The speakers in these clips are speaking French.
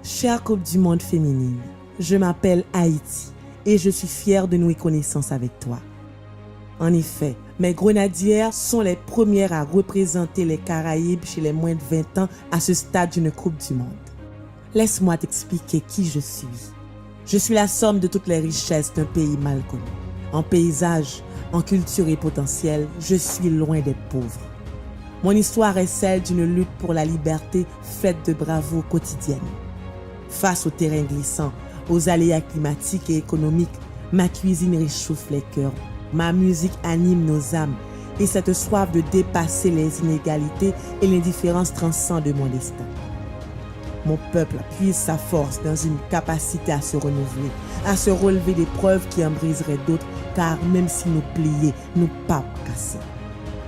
Chère Coupe du Monde féminine, je m'appelle Haïti et je suis fière de nouer connaissance avec toi. En effet, mes grenadières sont les premières à représenter les Caraïbes chez les moins de 20 ans à ce stade d'une Coupe du Monde. Laisse-moi t'expliquer qui je suis. Je suis la somme de toutes les richesses d'un pays mal connu. En paysage, en culture et potentiel, je suis loin d'être pauvre. Mon histoire est celle d'une lutte pour la liberté faite de bravoure quotidienne. Face au terrain glissant, aux aléas climatiques et économiques, ma cuisine réchauffe les cœurs, ma musique anime nos âmes et cette soif de dépasser les inégalités et l'indifférence transcende mon destin. Mon peuple puise sa force dans une capacité à se renouveler, à se relever des preuves qui en briseraient d'autres, car même si nous plions, nous pas casser.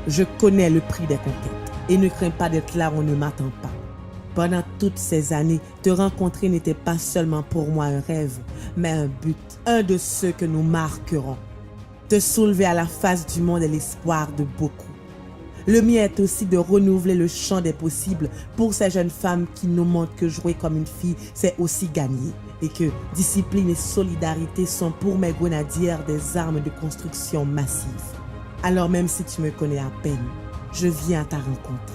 Je connais le prix des conquêtes et ne crains pas d'être là où on ne m'attend pas. Pendant toutes ces années, te rencontrer n'était pas seulement pour moi un rêve, mais un but, un de ceux que nous marquerons. Te soulever à la face du monde est l'espoir de beaucoup. Le mien est aussi de renouveler le champ des possibles pour ces jeunes femmes qui nous montrent que jouer comme une fille, c'est aussi gagner. Et que discipline et solidarité sont pour mes grenadières des armes de construction massives. Alors même si tu me connais à peine, je viens à ta rencontre.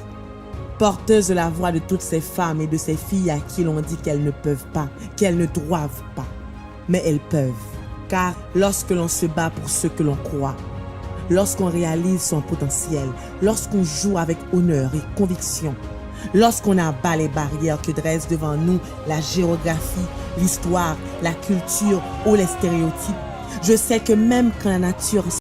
Porteuse de la voix de toutes ces femmes et de ces filles à qui l'on dit qu'elles ne peuvent pas, qu'elles ne doivent pas. Mais elles peuvent. Car lorsque l'on se bat pour ce que l'on croit, lorsqu'on réalise son potentiel, lorsqu'on joue avec honneur et conviction, lorsqu'on abat les barrières que dresse devant nous la géographie, l'histoire, la culture ou les stéréotypes, je sais que même quand la nature